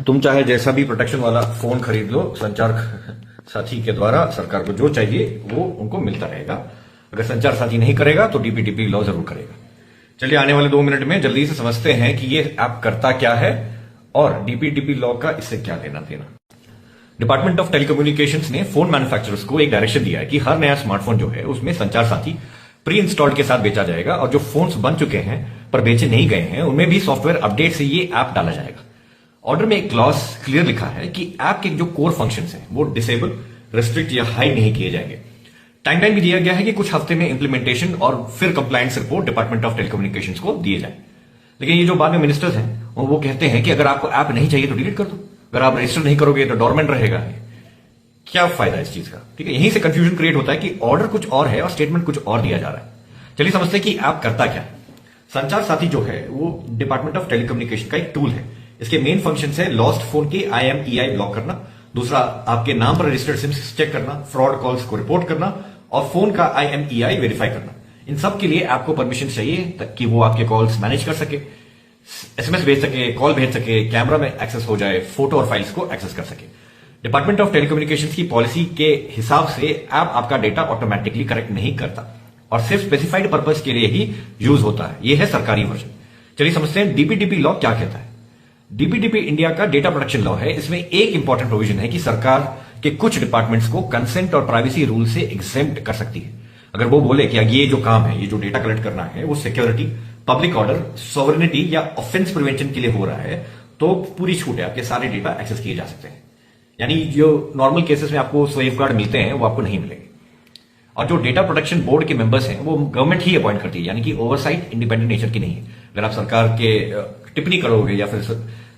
तुम चाहे जैसा भी प्रोटेक्शन वाला फोन खरीद लो, संचार साथी के द्वारा सरकार को जो चाहिए वो उनको मिलता रहेगा। अगर संचार साथी नहीं करेगा तो डीपीटीपी लॉ जरूर करेगा। चलिए आने वाले 2 मिनट में जल्दी से समझते हैं कि ये ऐप करता क्या है और डीपीटीपी लॉ का इससे क्या लेना देना। डिपार्टमेंट ऑफ टेलीकम्युनिकेशंस ने फोन मैन्युफैक्चरर्स को एक डायरेक्शन दिया है कि हर नया स्मार्टफोन जो है उसमें संचार साथी प्री इंस्टॉल्ड के साथ बेचा जाएगा और जो फोन्स बन चुके हैं पर बेचे नहीं गए हैं उनमें भी सॉफ्टवेयर अपडेट से ये ऐप डाला जाएगा। ऑर्डर में एक क्लॉज क्लियर लिखा है कि ऐप के जो कोर फंक्शंस हैं वो डिसेबल, रिस्ट्रिक्ट या हाइड नहीं किए जाएंगे। टाइमलाइन भी दिया गया है कि कुछ हफ्ते में इंप्लीमेंटेशन और फिर compliance report department of telecommunications को दिए जाए। लेकिन ये जो बाद में मिनिस्टर्स हैं वो कहते हैं कि अगर आपको ऐप नहीं चाहिए तो डिलीट कर दो, अगर आप रजिस्टर नहीं करोगे तो डोरमेंट रहेगा। क्या फायदा इस चीज का? ठीक है, यहीं से कंफ्यूजन क्रिएट होता है कि ऑर्डर कुछ और है और स्टेटमेंट कुछ और दिया जा रहा है। चलिए समझते हैं कि ऐप करता क्या है। संचार साथी जो है वो डिपार्टमेंट ऑफ टेलीकम्युनिकेशन का एक टूल है। इसके मेन फंक्शन है लॉस्ट फोन की IMEI ब्लॉक करना, दूसरा आपके नाम पर रजिस्टर्ड सिम्स चेक करना, फ्रॉड कॉल्स को रिपोर्ट करना और फोन का IMEI वेरीफाई करना। इन सब के लिए आपको परमिशन चाहिए ताकि वो आपके कॉल्स मैनेज कर सके, SMS भेज सके, कॉल भेज सके, कैमरा में एक्सेस हो जाए, फोटो और फाइल्स को एक्सेस कर सके। डिपार्टमेंट ऑफ टेलीकम्युनिकेशंस की पॉलिसी के हिसाब से ऐप आपका डेटा ऑटोमेटिकली करेक्ट नहीं करता और सिर्फ स्पेसिफाइड पर्पस के लिए ही यूज होता है। यह है सरकारी वर्जन। चलिए समझते हैं डीपीटीपी लॉ क्या कहता है। डीपीटीपी इंडिया का डेटा प्रोटेक्शन लॉ है। इसमें एक इंपॉर्टेंट प्रोविजन है कि सरकार के कुछ डिपार्टमेंट्स को कंसेंट और प्राइवेसी रूल से एग्जेम्प्ट कर सकती है। अगर वो बोले कि ये जो काम है, ये जो डेटा कलेक्ट करना है वो सिक्योरिटी, पब्लिक ऑर्डर, सॉवरेनिटी या ऑफेंस प्रिवेंशन के लिए हो रहा है तो पूरी छूट है, आपके सारे डेटा एक्सेस किए जा सकते हैं। यानी जो नॉर्मल केसेस में आपको सेफगार्ड मिलते हैं वो आपको नहीं मिलेंगे। और जो डेटा प्रोटेक्शन बोर्ड के मेंबर्स हैं वो गवर्नमेंट ही अपॉइंट करती है, यानी कि ओवरसाइट इंडिपेंडेंट नेचर की नहीं है। अगर आप सरकार के टिप्पणी करोगे या फिर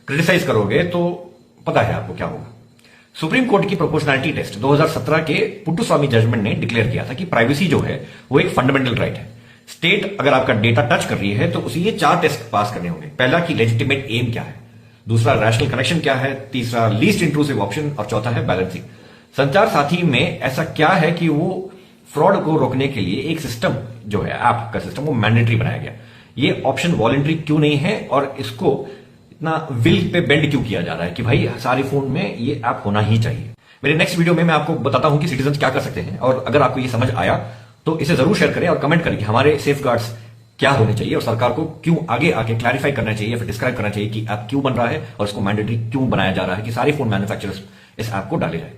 क्रिटिसाइज करोगे तो पता है आपको क्या होगा। सुप्रीम कोर्ट की प्रोपोर्शनैलिटी टेस्ट 2017 के पुट्टुस्वामी जजमेंट ने डिक्लेयर किया था कि प्राइवेसी जो है वो एक फंडामेंटल राइट है। स्टेट अगर आपका डेटा टच कर रही है तो उसे ये 4 टेस्ट पास करने होंगे। पहला कि लेजिटिमेट एम क्या है, दूसरा रैशनल कनेक्शन क्या है, तीसरा लीस्ट इंट्रूसिव ऑप्शन और चौथा है बैलेंसिंग। संचार साथी में ऐसा क्या है कि वो फ्रॉड को रोकने के लिए एक सिस्टम जो है ऐप का सिस्टम वो मैंडेटरी बनाया गया। ये ऑप्शन वॉलंटरी क्यों नहीं है और इसको इतना विल पे बेंड क्यों किया जा रहा है कि भाई सारे फोन में ये ऐप होना ही चाहिए। मेरे नेक्स्ट वीडियो में मैं आपको बताता हूं कि सिटीजन क्या कर सकते हैं और अगर आपको ये समझ आया तो इसे जरूर शेयर करें और कमेंट करें कि हमारे सेफगार्ड्स क्या होने चाहिए और सरकार को क्यों आगे आके क्लैरिफाई करना चाहिए या फिर डिस्क्राइब करना चाहिए कि ऐप क्यों बन रहा है और इसको मैंडेटरी क्यों बनाया जा रहा है कि सारे फोन मैन्युफैक्चरर्स इस ऐप को डाले जाए।